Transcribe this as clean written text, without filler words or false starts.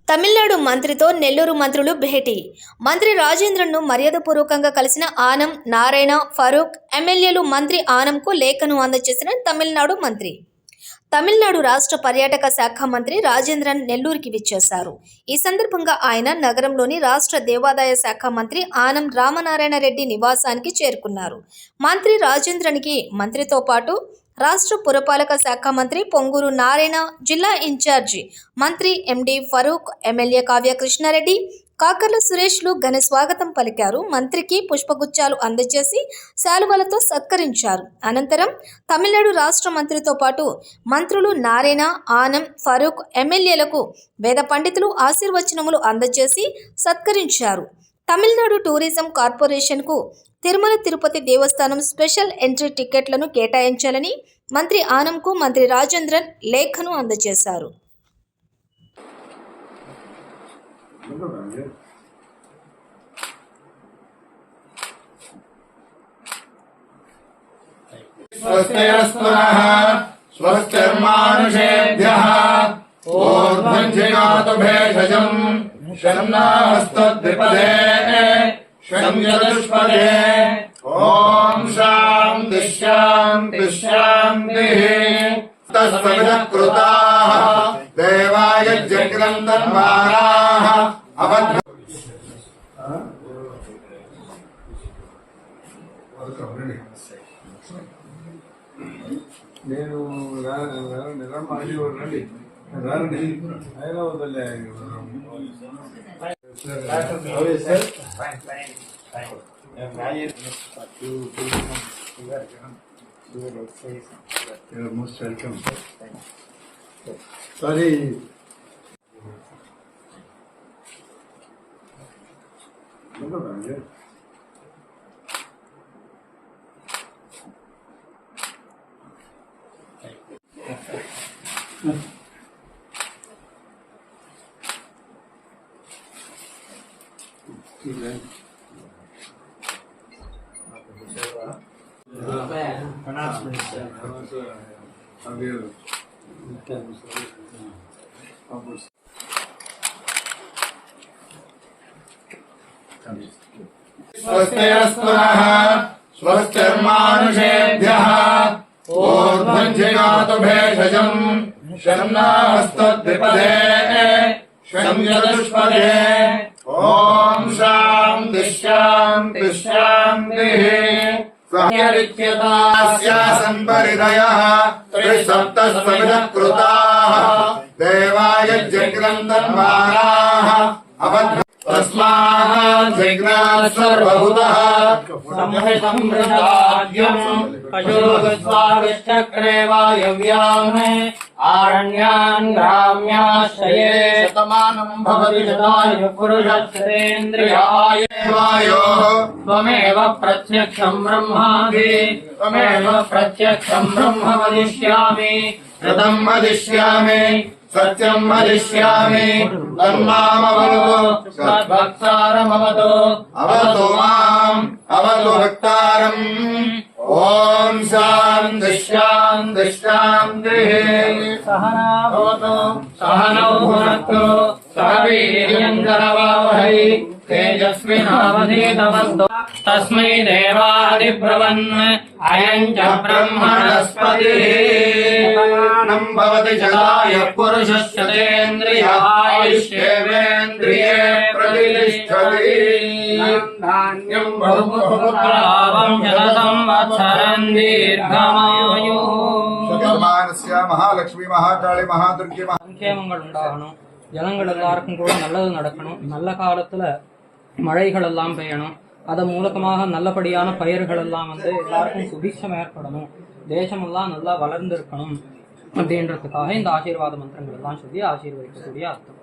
తమిళనాడు మంత్రితో నెల్లూరు మంత్రులు భేటీ. మంత్రి రాజేంద్రన్ను మర్యాదపూర్వకంగా కలిసిన ఆనం, నారాయణ, ఫరూక్ ఎమ్మెల్యేలు మంత్రి ఆనంకు లేఖను అందజేసిన తమిళనాడు మంత్రి. తమిళనాడు రాష్ట్ర పర్యాటక శాఖ మంత్రి రాజేంద్రన్ నెల్లూరుకి విచ్చేశారు. ఈ సందర్భంగా ఆయన నగరంలోని రాష్ట్ర దేవాదాయ శాఖ మంత్రి ఆనం రామనారాయణ రెడ్డి నివాసానికి చేరుకున్నారు. మంత్రి రాజేంద్రన్కి మంత్రితో పాటు రాష్ట్ర పురపాలక శాఖ మంత్రి పొంగూరు నారాయణ, జిల్లా ఇన్ఛార్జి మంత్రి ఎండి ఫరూక్, ఎమ్మెల్యే కావ్య కృష్ణారెడ్డి, కాకర్ల సురేష్లు ఘన స్వాగతం పలికారు. మంత్రికి పుష్పగుచ్చాలు అందజేసి శాలువలతో సత్కరించారు. అనంతరం తమిళనాడు రాష్ట్ర మంత్రితో పాటు మంత్రులు నారాయణ, ఆనం, ఫరూక్ ఎమ్మెల్యేలకు వేద పండితులు ఆశీర్వచనములు అందజేసి సత్కరించారు. తమిళనాడు టూరిజం కార్పొరేషన్కు తిరుమల తిరుపతి దేవస్థానం స్పెషల్ ఎంట్రీ టికెట్లను కేటాయించాలని మంత్రి ఆనంకు మంత్రి రాజేంద్రన్ లేఖను అందజేశారు. స్వస్తిర్మానుషేభ్యః ఊర్ధ్వజిగాతు భేషజం షణ్ణాస్తద్విపదే షణ్యదుష్పదే. ఓం శాంతి శాంతి శాంతిః. తస్సవిదః కృతాః దేవాయ జగ్రందన్మారాః అవధ్. నేను రండి అయినా వదలే మోస్ట్ వెల్కమ్. సారీ స్వస్తిర్మానుషేభ్యః ఊర్ధ్వజిగాతు భేషజం షణ్ణాస్తద్విపదే షణ్యదుష్పదే. ఓం శాంతి శాంతి శాంతిః. సంపరిదయః త్రిసప్తస్వవిదః కృతాః దేవాయ జగ్రందన్మారాః అవధ్. తస్మాత్ జిజ్ఞాస సర్వభూతః సంహృతాద్యం పశోగస్వాగశ్చక్రే వాయవ్యాం ఆరణ్యాన్ గ్రామ్యాశ్రయే శతమానం భవతి శతాయు పురుషశ్చేంద్రియాయ వాయోః త్వమేవ ప్రత్యక్షం బ్రహ్మాసి త్వమేవ ప్రత్యక్షం బ్రహ్మ వదిష్యామి ఋతం వదిష్యామి సత్యం వదిష్యామి తన్మామవతు సద్భక్తారమవతు అవతు మాం అవతు భక్తారం. ఓం శాంతి శాంతి శాంతిః. సహనా భవతు సహనౌ భునక్తు సహ వీర్యం కరవావహై తేజస్వినావధీతమస్తు. తస్మై దేవాదిబ్రవన్ అయం చ బ్రహ్మణస్పతిః భవతి శతాయ పురుషశ్చేంద్రియాయుష్యేంద్రియే ప్రతిష్టతి. ధాన్యం బహుపుత్రావం శతసంవత్సరం దీర్ఘమాయుః. மகாலட்சுமி மகாகாளி மகாதுர்கி சங்கேமங்கள் உண்டாகணும், ஜனங்கள் எல்லாருக்கும் கூட நல்லது நடக்கணும், நல்ல காலத்துல மழைகள் எல்லாம் பெய்யணும், அதன் மூலமாக நல்லபடியான பயிர்கள் எல்லாம் எல்லாருக்கும் சுபிக்ஷம் ஏற்படணும், தேசமெல்லாம் நல்லா வளர்ந்திருக்கணும் அப்படின்றதுக்காக இந்த ஆசீர்வாத மந்திரங்கள் எல்லாம் சொல்லி ஆசீர்வதிக்கக்கூடிய அர்த்தம்.